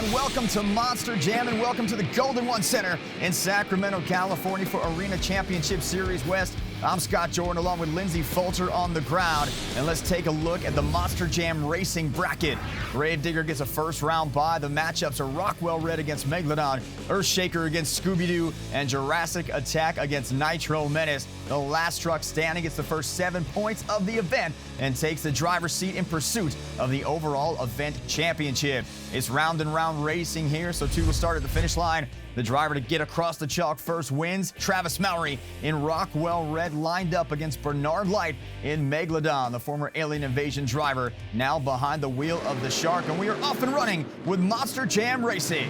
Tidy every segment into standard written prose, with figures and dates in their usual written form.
everyone. Welcome to Monster Jam and welcome to the Golden One Center in Sacramento, California for Arena Championship Series West. I'm Scott Jordan along with Lindsey Fulcher on the ground. And let's take a look at the Monster Jam Racing bracket. Gravedigger gets a first round bye. The matchups are Rockwell Red against Megalodon, Earthshaker against Scooby-Doo, and Jurassic Attack against Nitro Menace. The last truck standing gets the first 7 points of the event and takes the driver's seat in pursuit of the overall event championship. It's round and round racing here, so two will start at the finish line. The driver to get across the chalk first wins. Travis Mowery in Rockwell Red lined up against Bernard Light in Megalodon, the former Alien Invasion driver, now behind the wheel of the Shark. And we are off and running with Monster Jam Racing.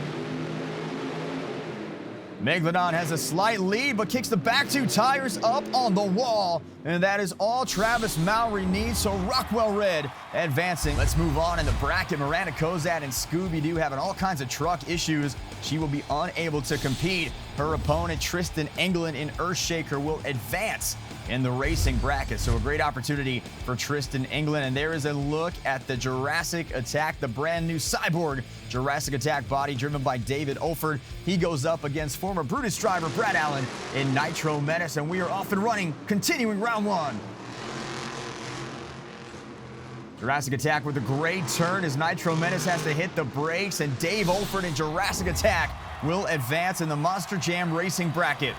Megalodon has a slight lead, but kicks the back two tires up on the wall. And that is all Travis Mowery needs, so Rockwell Red advancing. Let's move on in the bracket. Miranda Koza and Scooby-Doo having all kinds of truck issues. She will be unable to compete. Her opponent, Tristan England in Earthshaker, will advance in the racing bracket. So a great opportunity for Tristan England. And there is a look at the Jurassic Attack, the brand new cyborg Jurassic Attack body driven by David Olford. He goes up against former Brutus driver Brad Allen in Nitro Menace. And we are off and running, continuing round one. Jurassic Attack with a great turn as Nitro Menace has to hit the brakes, and Dave Olford in Jurassic Attack will advance in the Monster Jam Racing bracket.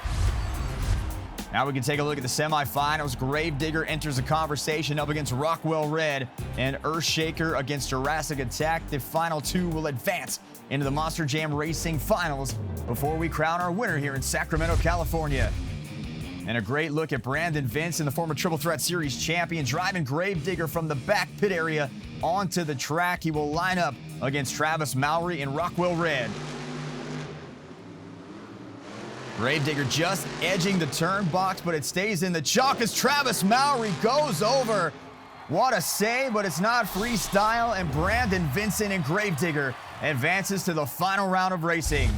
Now we can take a look at the semifinals. Gravedigger enters the conversation up against Rockwell Red, and Earthshaker against Jurassic Attack. The final two will advance into the Monster Jam Racing finals before we crown our winner here in Sacramento, California. And a great look at Brandon Vincent, the former Triple Threat Series champion, driving Gravedigger from the back pit area onto the track. He will line up against Travis Mowery in Rockwell Red. Gravedigger just edging the turn box, but it stays in the chalk as Travis Mowery goes over. What a save, but it's not freestyle, and Brandon Vincent and Gravedigger advances to the final round of racing.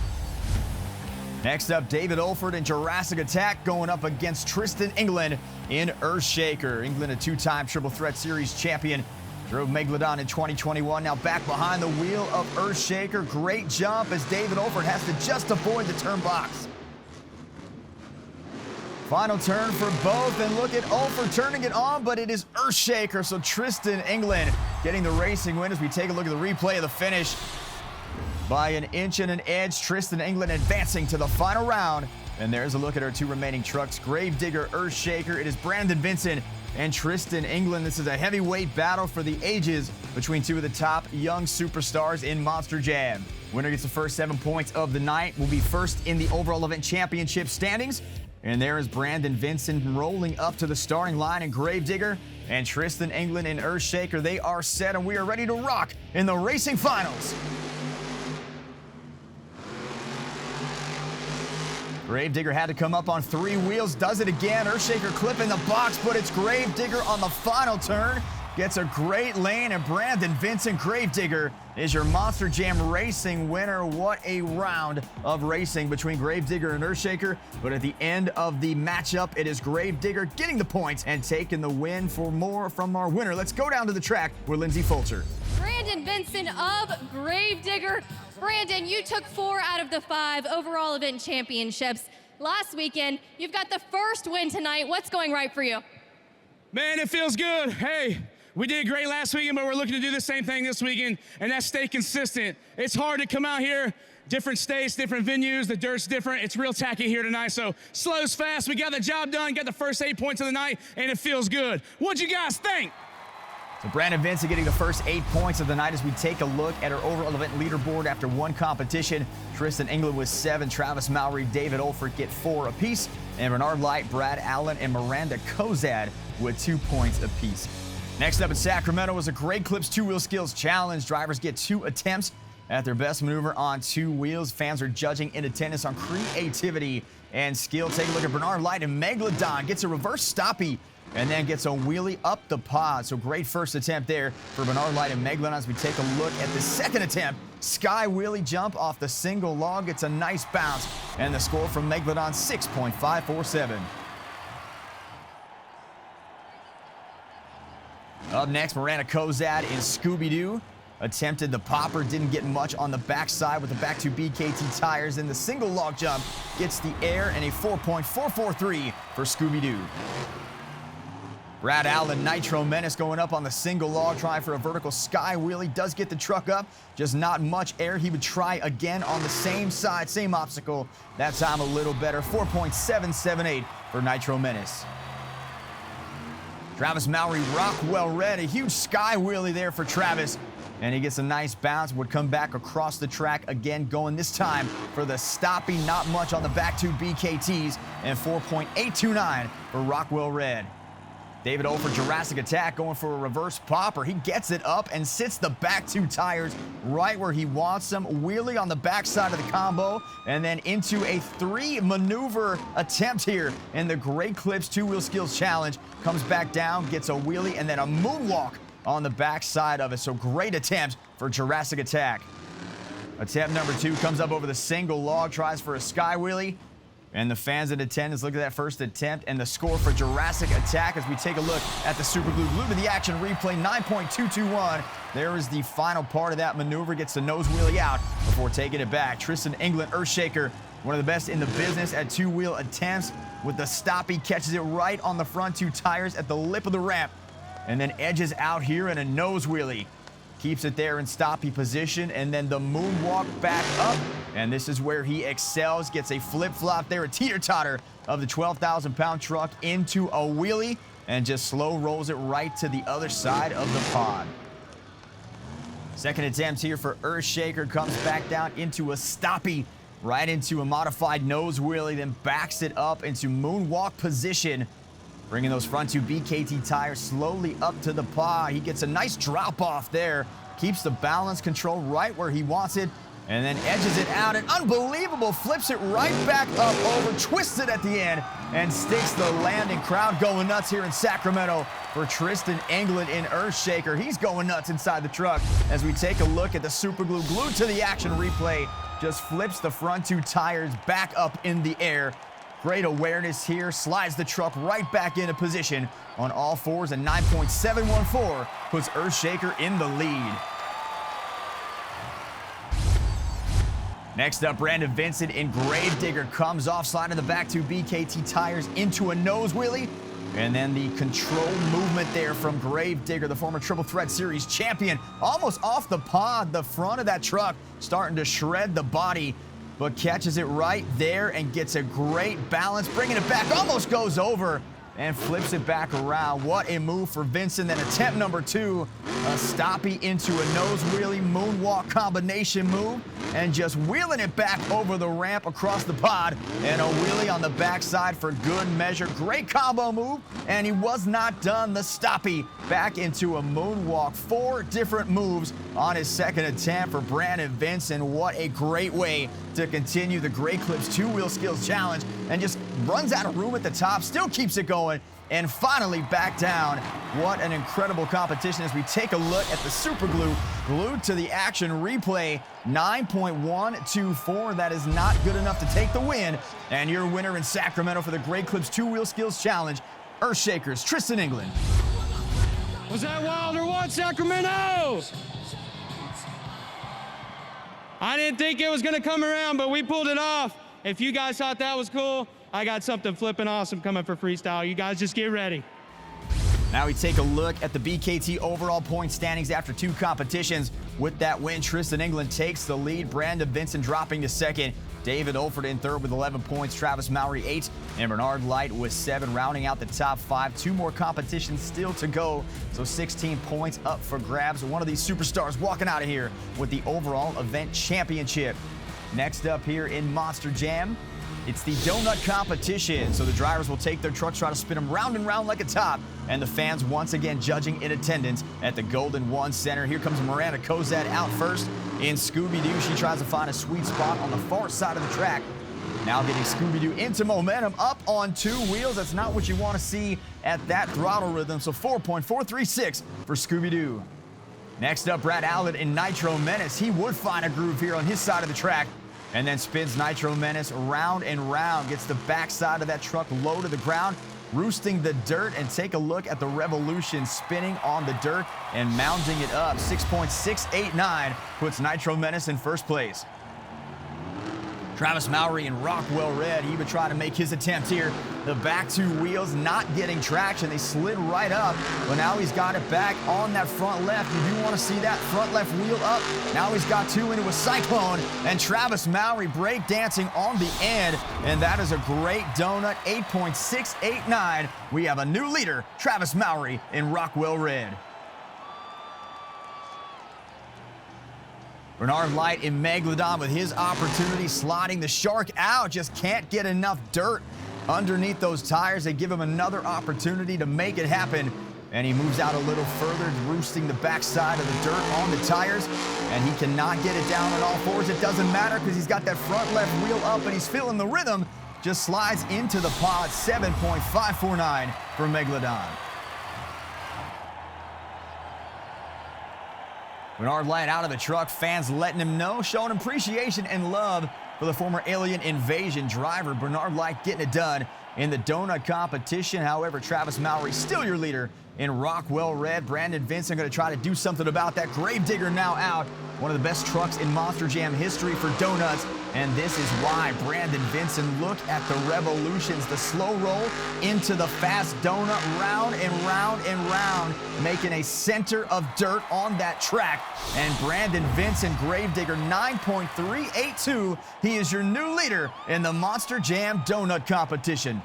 Next up, David Olford in Jurassic Attack going up against Tristan England in Earthshaker. England, a two-time Triple Threat Series champion, drove Megalodon in 2021, now back behind the wheel of Earthshaker. Great jump as David Olford has to just avoid the turn box. Final turn for both, and look at Olford turning it on, but it is Earthshaker, so Tristan England getting the racing win as we take a look at the replay of the finish. By an inch and an edge, Tristan England advancing to the final round. And there's a look at our two remaining trucks, Gravedigger, Earthshaker. It is Brandon Vincent and Tristan England. This is a heavyweight battle for the ages between two of the top young superstars in Monster Jam. Winner gets the first 7 points of the night, will be first in the overall event championship standings. And there is Brandon Vincent rolling up to the starting line in Gravedigger, and Tristan England in Earthshaker. They are set, and we are ready to rock in the racing finals. Gravedigger had to come up on three wheels, does it again. Earthshaker clipping the box, but it's Gravedigger on the final turn. Gets a great lane, and Brandon Vincent, Gravedigger, is your Monster Jam Racing winner. What a round of racing between Gravedigger and Earthshaker. But at the end of the matchup, it is Gravedigger getting the points and taking the win. For more from our winner, let's go down to the track with Lindsey Fulcher. Brandon Vincent of Gravedigger. Brandon, you took 4 out of the 5 overall event championships last weekend. You've got the first win tonight. What's going right for you? Man, it feels good. Hey, we did great last weekend, but we're looking to do the same thing this weekend, and that's stay consistent. It's hard to come out here, different states, different venues, the dirt's different. It's real tacky here tonight, so slow's fast. We got the job done, got the first 8 points of the night, and it feels good. What'd you guys think? So Brandon Vincent getting the first 8 points of the night as we take a look at our overall event leaderboard after one competition. Tristan England with 7, Travis Mowery, David Olford get 4 apiece, and Bernard Light, Brad Allen, and Miranda Koza with 2 points apiece. Next up in Sacramento was a Great Clips 2-Wheel Skills Challenge. Drivers get 2 attempts at their best maneuver on 2 wheels. Fans are judging in attendance on creativity and skill. Take a look at Bernard Light and Megalodon. Gets a reverse stoppie and then gets a wheelie up the pod. So great first attempt there for Bernard Light and Megalodon. As we take a look at the second attempt, sky wheelie jump off the single log. Gets a nice bounce, and the score from Megalodon, 6.547. Up next, Miranda Koza in Scooby-Doo. attempted the popper, didn't get much on the backside with the back two BKT tires. And the single log jump gets the air and a 4.443 for Scooby-Doo. Brad Allen, Nitro Menace going up on the single log, trying for a vertical sky wheelie. Does get the truck up, just not much air. He would try again on the same side, same obstacle. That time a little better, 4.778 for Nitro Menace. Travis Mowery, Rockwell Red, a huge sky wheelie there for Travis. And he gets a nice bounce, would come back across the track again, going this time for the stoppie. Not much on the back two BKTs, and 4.829 for Rockwell Red. David O for Jurassic Attack going for a reverse popper. He gets it up and sits the back two tires right where he wants them. Wheelie on the backside of the combo, and then into a 3-maneuver attempt here in the Great Clips 2-Wheel Skills Challenge. Comes back down, gets a wheelie, and then a moonwalk on the backside of it. So great attempt for Jurassic Attack. Attempt number 2 comes up over the single log, tries for a sky wheelie. And the fans in attendance look at that first attempt and the score for Jurassic Attack as we take a look at the Super Glue. Glue to the action replay, 9.221. There is the final part of that maneuver. Gets the nose wheelie out before taking it back. Tristan England, Earthshaker, one of the best in the business at 2-wheel attempts. With the stoppie, catches it right on the front two tires at the lip of the ramp. And then edges out here in a nose wheelie. Keeps it there in stoppie position, and then the moonwalk back up. And this is where he excels. Gets a flip-flop there, a teeter-totter of the 12,000-pound truck into a wheelie, and just slow rolls it right to the other side of the pod. Second attempt here for Earthshaker. Comes back down into a stoppie, right into a modified nose wheelie, then backs it up into moonwalk position. Bringing those front two BKT tires slowly up to the pod. He gets a nice drop off there. Keeps the balance control right where he wants it. And then edges it out. And unbelievable, flips it right back up over. Twists it at the end and sticks the landing. Crowd going nuts here in Sacramento for Tristan England in Earthshaker. He's going nuts inside the truck as we take a look at the Super Glue. Glued to the action replay. Just flips the front two tires back up in the air. Great awareness here, slides the truck right back into position on all fours, and 9.714 puts Earthshaker in the lead. Next up, Brandon Vincent in Gravedigger comes off, sliding the back two BKT tires into a nose wheelie. And then the control movement there from Gravedigger, the former Triple Threat Series champion, almost off the pod, the front of that truck starting to shred the body, but catches it right there and gets a great balance, bringing it back, almost goes over and flips it back around. What a move for Vincent. Then attempt number 2, a stoppie into a nose wheelie moonwalk combination move, and just wheeling it back over the ramp across the pod, and a wheelie on the backside for good measure. Great combo move, and he was not done. The stoppie back into a moonwalk. 4 different moves on his second attempt for Brandon Vincent. What a great way to continue the Great Clips 2-Wheel Skills Challenge, and just runs out of room at the top, still keeps it going, and finally back down. What an incredible competition as we take a look at the Super Glue Glued to the Action replay. 9.124. That is not good enough to take the win. And your winner in Sacramento for the Great Clips 2-Wheel Skills Challenge, Earthshaker's Tristan England. Was that wild or what, Sacramento? I didn't think it was going to come around, but we pulled it off. If you guys thought that was cool, I got something flipping awesome coming for freestyle. You guys just get ready. Now we take a look at the BKT overall point standings after 2 competitions. With that win, Tristan England takes the lead. Brandon Vincent dropping to second. David Olford in third with 11 points. Travis Mowery 8, and Bernard Light with 7, rounding out the top 5. 2 more competitions still to go, so 16 points up for grabs. One of these superstars walking out of here with the overall event championship. Next up here in Monster Jam, it's the donut competition. So the drivers will take their trucks, try to spin them round and round like a top, and the fans once again judging in attendance at the Golden One Center. Here comes Miranda Koza out first in Scooby-Doo. She tries to find a sweet spot on the far side of the track. Now getting Scooby-Doo into momentum, up on 2 wheels. That's not what you want to see at that throttle rhythm, so 4.436 for Scooby-Doo. Next up, Brad Allen in Nitro Menace. He would find a groove here on his side of the track, and then spins Nitro Menace round and round, gets the backside of that truck low to the ground, roosting the dirt, and take a look at the Revolution spinning on the dirt and mounding it up. 6.689 puts Nitro Menace in first place. Travis Mowery in Rockwell Red, he would try to make his attempt here. The back two wheels not getting traction. They slid right up, but now he's got it back on that front left. You do want to see that front left wheel up. Now he's got two into a cyclone, and Travis Mowery break dancing on the end, and that is a great donut, 8.689. We have a new leader, Travis Mowery in Rockwell Red. Bernard Light in Megalodon with his opportunity, sliding the shark out. Just can't get enough dirt underneath those tires. They give him another opportunity to make it happen. And he moves out a little further, roosting the backside of the dirt on the tires. And he cannot get it down on all fours. It doesn't matter because he's got that front left wheel up and he's feeling the rhythm. Just slides into the pod, 7.549 for Megalodon. Bernard Light out of the truck, fans letting him know, showing appreciation and love for the former Alien Invasion driver. Bernard Light getting it done in the donut competition. However, Travis Mowery still your leader in Rockwell Red. Brandon Vincent going to try to do something about that. Gravedigger now out. One of the best trucks in Monster Jam history for donuts. And this is why Brandon Vincent, look at the revolutions, the slow roll into the fast donut, round and round and round, making a center of dirt on that track. And Brandon Vincent, Gravedigger, 9.382. He is your new leader in the Monster Jam donut competition.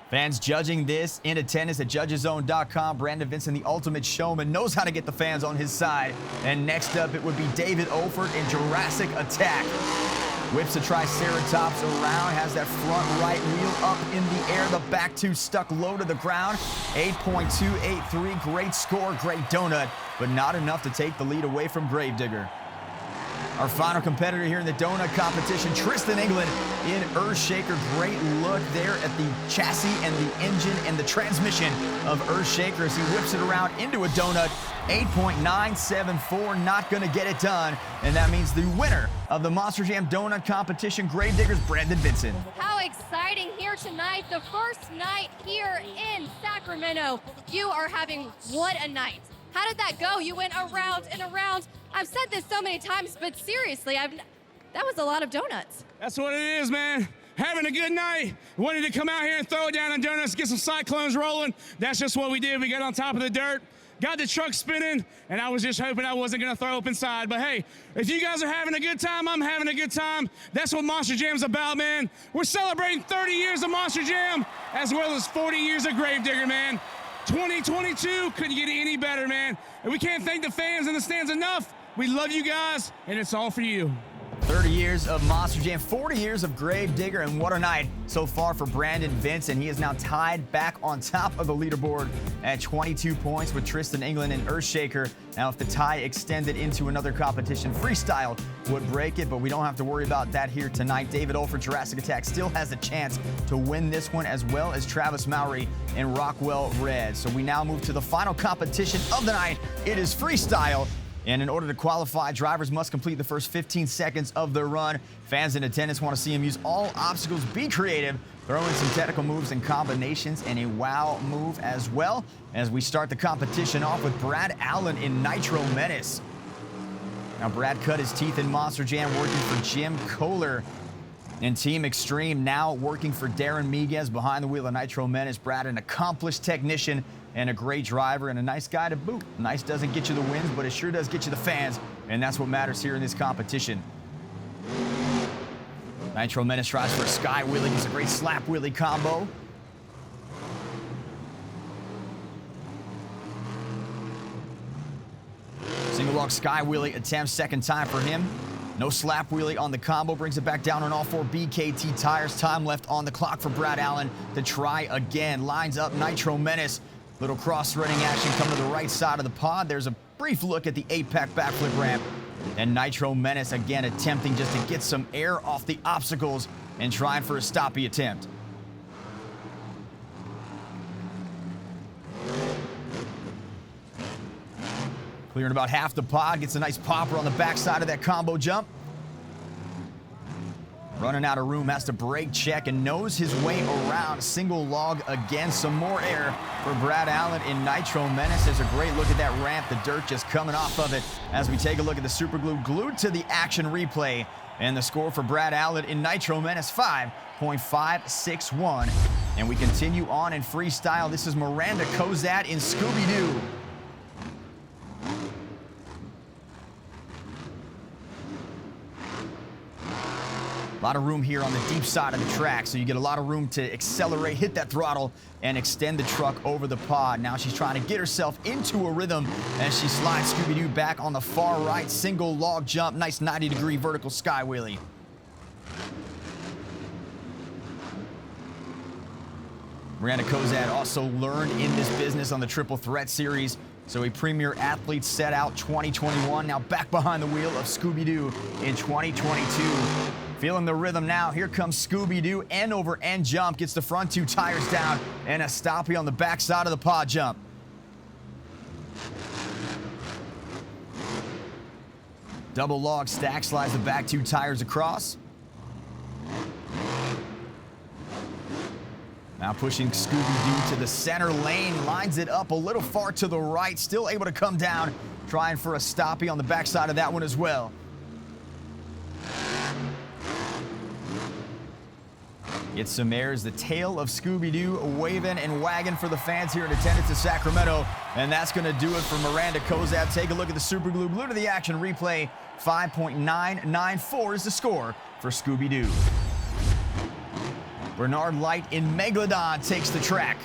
Fans judging this in attendance at judgeszone.com. Brandon Vincent, the ultimate showman, knows how to get the fans on his side. And next up, it would be David Olford in Jurassic Attack. Whips a Triceratops around, has that front right wheel up in the air. The back two stuck low to the ground. 8.283, great score, great donut, but not enough to take the lead away from Gravedigger. Our final competitor here in the donut competition, Tristan England in Earthshaker. Great look there at the chassis and the engine and the transmission of Earthshaker as he whips it around into a donut. 8.974, not going to get it done. And that means the winner of the Monster Jam donut competition, Gravediggers, Brandon Vincent. How exciting here tonight. The first night here in Sacramento. You are having what a night. How did that go? You went around and around. I've said this so many times, but seriously, that was a lot of donuts. That's what it is, man. Having a good night. Wanted to come out here and throw it down on donuts, get some cyclones rolling. That's just what we did. We got on top of the dirt, got the truck spinning, and I was just hoping I wasn't going to throw up inside. But hey, if you guys are having a good time, I'm having a good time. That's what Monster Jam's about, man. We're celebrating 30 years of Monster Jam, as well as 40 years of Gravedigger, man. 2022 couldn't get any better, man. And we can't thank the fans in the stands enough. We love you guys, and it's all for you. 30 years of Monster Jam, 40 years of Gravedigger, and what a night so far for Brandon Vincent. He is now tied back on top of the leaderboard at 22 points with Tristan England and Earthshaker. Now, if the tie extended into another competition, Freestyle would break it, but we don't have to worry about that here tonight. David Olford, Jurassic Attack, still has a chance to win this one, as well as Travis Mowery in Rockwell Red. So we now move to the final competition of the night. It is Freestyle. And in order to qualify, drivers must complete the first 15 seconds of their run. Fans in attendance want to see them use all obstacles, be creative, throw in some technical moves and combinations, and a wow move as well, as we start the competition off with Brad Allen in Nitro Menace. Now, Brad cut his teeth in Monster Jam working for Jim Kohler in Team Extreme, now working for Darren Miguez behind the wheel of Nitro Menace. Brad, an accomplished technician and a great driver and a nice guy to boot. Nice doesn't get you the wins, but it sure does get you the fans, and that's what matters here in this competition. Nitro Menace tries for a sky wheelie. It's a great slap wheelie combo. Single log sky wheelie attempt, second time for him. No slap wheelie on the combo, brings it back down on all four BKT tires. Time left on the clock for Brad Allen to try again. Lines up Nitro Menace. Little cross-running action coming to the right side of the pod. There's a brief look at the 8-pack backflip ramp. And Nitro Menace again attempting just to get some air off the obstacles and trying for a stoppy attempt. Clearing about half the pod, gets a nice popper on the backside of that combo jump. Running out of room, has to brake check and nose his way around. Single log again, some more air for Brad Allen in Nitro Menace. There's a great look at that ramp, the dirt just coming off of it as we take a look at the super glue glued to the action replay. And the score for Brad Allen in Nitro Menace, 5.561. And we continue on in freestyle. This is Miranda Koza in Scooby-Doo. A lot of room here on the deep side of the track, so you get a lot of room to accelerate, hit that throttle, and extend the truck over the pod. Now she's trying to get herself into a rhythm as she slides Scooby-Doo back on the far right. Single log jump, nice 90-degree vertical sky wheelie. Miranda Koza also learned in this business on the Triple Threat Series. So a premier athlete set out 2021, now back behind the wheel of Scooby-Doo in 2022. Feeling the rhythm now. Here comes Scooby-Doo, end over end jump, gets the front two tires down, and a stoppie on the back side of the pod jump. Double log stack, slides the back two tires across. Now pushing Scooby-Doo to the center lane, lines it up a little far to the right, still able to come down, trying for a stoppie on the backside of that one as well. Gets some airs, the tail of Scooby-Doo waving and wagging for the fans here in attendance at Sacramento, and that's going to do it for Miranda Koza. Take a look at the super glue glued to the action replay. 5.994 is the score for Scooby-Doo. Bernard Light in Megalodon takes the track.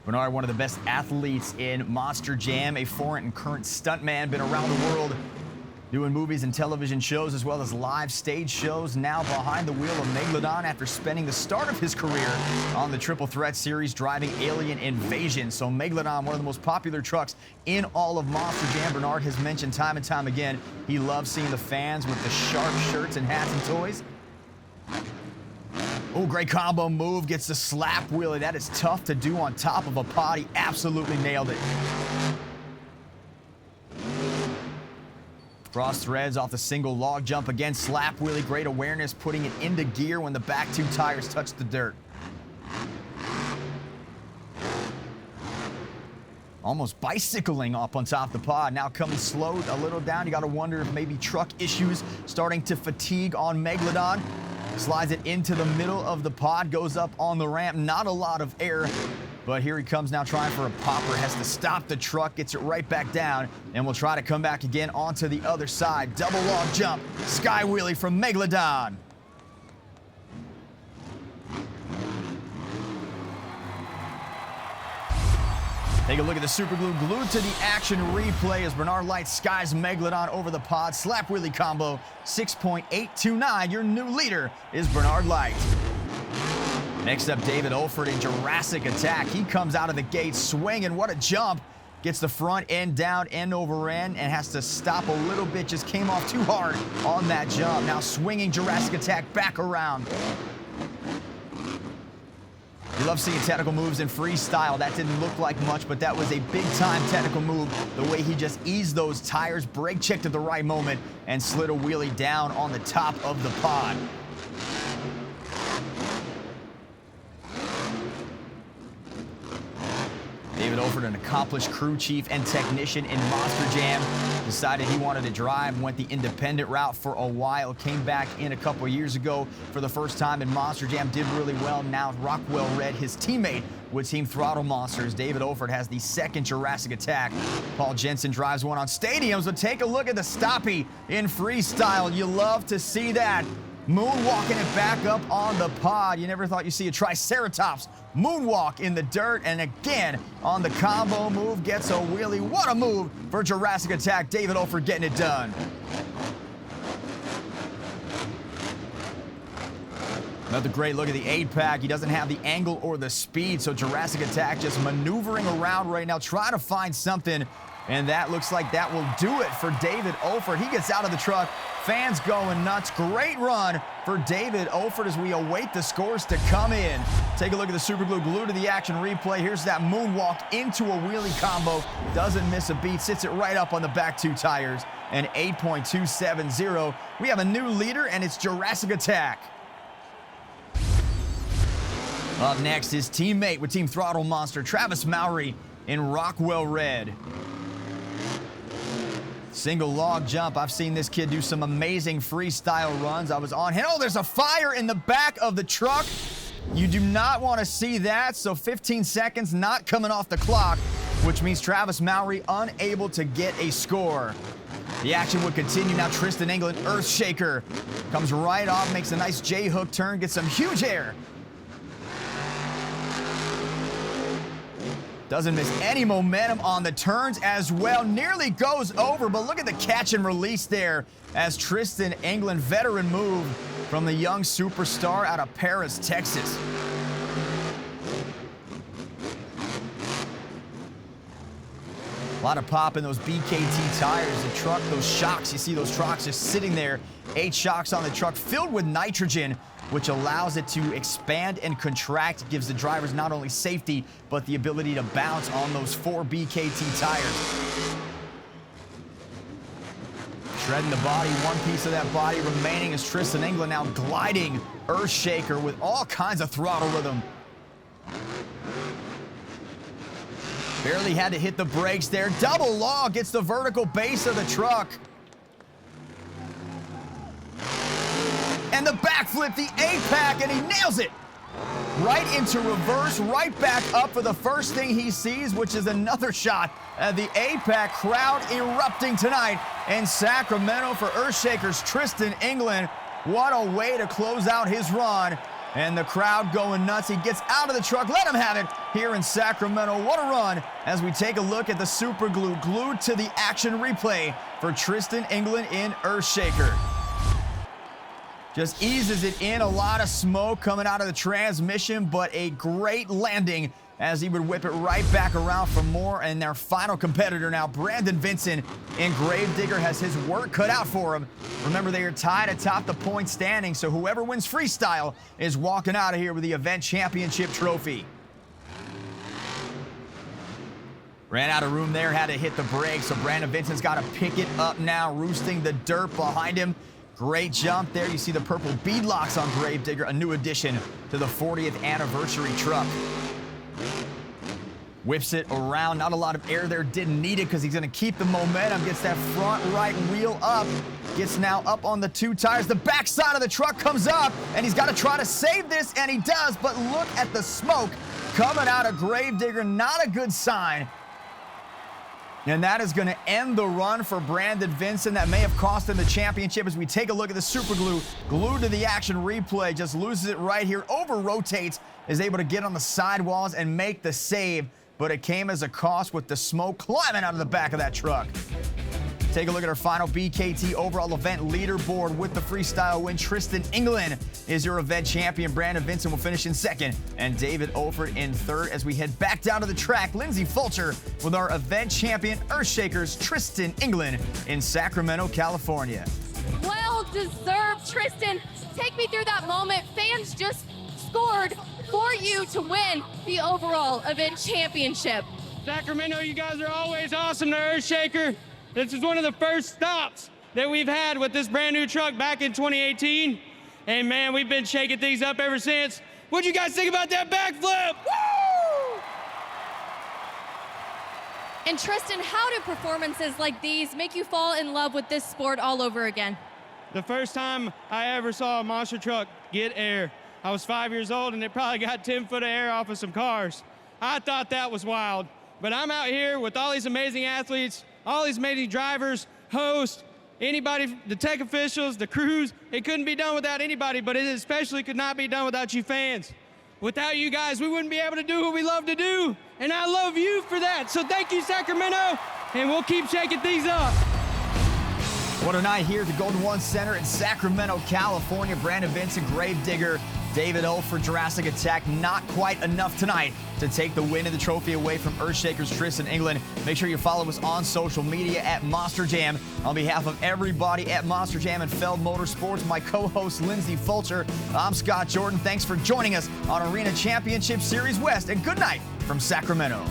Bernard, one of the best athletes in Monster Jam, a foreign and current stuntman, been around the world doing movies and television shows as well as live stage shows. Now behind the wheel of Megalodon after spending the start of his career on the Triple Threat Series driving Alien Invasion. So Megalodon, one of the most popular trucks in all of Monster Jam. Bernard has mentioned time and time again he loves seeing the fans with the sharp shirts and hats and toys. Oh, great combo move, gets the slap wheelie. That is tough to do on top of a pod. He absolutely nailed it. Cross threads off the single log jump again. Slap wheelie, great awareness, putting it into gear when the back two tires touch the dirt. Almost bicycling up on top of the pod. Now coming slow a little down. You got to wonder if maybe truck issues starting to fatigue on Megalodon. Slides it into the middle of the pod, goes up on the ramp. Not a lot of air. But here he comes now trying for a popper, has to stop the truck, gets it right back down, and will try to come back again onto the other side. Double log jump, sky wheelie from Megalodon. Take a look at the super glue glued to the action replay as Bernard Light skies Megalodon over the pod. Slap wheelie combo, 6.829. Your new leader is Bernard Light. Next up, David Olford in Jurassic Attack. He comes out of the gate swinging. What a jump. Gets the front end down, end over end, and has to stop a little bit. Just came off too hard on that jump. Now swinging Jurassic Attack back around. You love seeing technical moves in freestyle. That didn't look like much, but that was a big-time technical move. The way he just eased those tires, brake checked at the right moment, and slid a wheelie down on the top of the pod. David Olford, an accomplished crew chief and technician in Monster Jam, decided he wanted to drive, went the independent route for a while, came back in a couple years ago for the first time in Monster Jam, did really well. Now Rockwell Red, his teammate with Team Throttle Monsters. David Olford has the second Jurassic Attack. Paul Jensen drives one on stadiums, but take a look at the stoppie in freestyle. You love to see that. Moonwalking it back up on the pod. You never thought you'd see a Triceratops moonwalk in the dirt. And again, on the combo move, gets a wheelie. What a move for Jurassic Attack. David Olford getting it done. Another great look at the 8-pack. He doesn't have the angle or the speed, so Jurassic Attack just maneuvering around right now, trying to find something. And that looks like that will do it for David Olford. He gets out of the truck. Fans going nuts. Great run for David Olford as we await the scores to come in. Take a look at the super glue glued to the action replay. Here's that moonwalk into a wheelie combo. Doesn't miss a beat. Sits it right up on the back two tires. an 8.270. We have a new leader, and it's Jurassic Attack. Up next, his teammate with Team Throttle Monster, Travis Mowery in Rockwell Red. Single log jump. I've seen this kid do some amazing freestyle runs. I was on him. Oh, there's a fire in the back of the truck. You do not want to see that, so 15 seconds not coming off the clock, which means Travis Mowery unable to get a score. The action would continue now. Tristan England, Earthshaker, comes right off, makes a nice J-hook turn, gets some huge air. Doesn't miss any momentum on the turns as well. Nearly goes over, but look at the catch and release there as Tristan England, veteran move from the young superstar out of Paris, Texas. A lot of pop in those BKT tires. The truck, those shocks, you see those shocks just sitting there. 8 shocks on the truck filled with nitrogen, which allows it to expand and contract. It gives the drivers not only safety, but the ability to bounce on those 4 BKT tires. Shredding the body, one piece of that body remaining is Tristan England now gliding Earthshaker with all kinds of throttle rhythm. Barely had to hit the brakes there. Double log gets the vertical base of the truck. And the backflip, the A-Pack, and he nails it. Right into reverse, right back up for the first thing he sees, which is another shot at the A-Pack. Crowd erupting tonight in Sacramento for Earthshaker's Tristan England. What a way to close out his run. And the crowd going nuts. He gets out of the truck. Let him have it here in Sacramento. What a run as we take a look at the super glue glued to the action replay for Tristan England in Earthshaker. Just eases it in. A lot of smoke coming out of the transmission, but a great landing as he would whip it right back around for more. And their final competitor now, Brandon Vincent in Gravedigger, has his work cut out for him. Remember, they are tied atop the point standing, so whoever wins freestyle is walking out of here with the event championship trophy. Ran out of room there, had to hit the brakes, so Brandon Vincent's got to pick it up now, roosting the dirt behind him. Great jump there. You see the purple beadlocks on Gravedigger, a new addition to the 40th anniversary truck. Whips it around. Not a lot of air there. Didn't need it because he's going to keep the momentum. Gets that front right wheel up. Gets now up on the 2 tires. The back side of the truck comes up, and he's got to try to save this, and he does. But look at the smoke coming out of Gravedigger. Not a good sign. And that is going to end the run for Brandon Vincent. That may have cost him the championship as we take a look at the super glue. Glued to the action replay. Just loses it right here. Over rotates. Is able to get on the sidewalls and make the save. But it came as a cost with the smoke climbing out of the back of that truck. Take a look at our final BKT overall event leaderboard with the freestyle win. Tristan England is your event champion. Brandon Vincent will finish in second, and David Olford in third. As we head back down to the track, Lindsey Fulcher with our event champion, Earthshaker's Tristan England in Sacramento, California. Well deserved, Tristan. Take me through that moment. Fans just scored for you to win the overall event championship. Sacramento, you guys are always awesome to Earthshaker. This is one of the first stops that we've had with this brand new truck back in 2018. And man, we've been shaking things up ever since. What'd you guys think about that backflip? Woo! And Tristan, how do performances like these make you fall in love with this sport all over again? The first time I ever saw a monster truck get air, I was 5 years old, and it probably got 10 foot of air off of some cars. I thought that was wild. But I'm out here with all these amazing athletes, all these amazing drivers, hosts, anybody, the tech officials, the crews. It couldn't be done without anybody, but it especially could not be done without you fans. Without you guys, we wouldn't be able to do what we love to do, and I love you for that. So thank you, Sacramento, and we'll keep shaking things up. What a night here at the Golden One Center in Sacramento, California. Brandon Vincent, Gravedigger, David Olford, Jurassic Attack. Not quite enough tonight to take the win and the trophy away from Earthshaker's Tristan England. Make sure you follow us on social media at Monster Jam. On behalf of everybody at Monster Jam and Feld Motorsports, my co-host Lindsey Fulcher, I'm Scott Jordan. Thanks for joining us on Arena Championship Series West, and good night from Sacramento.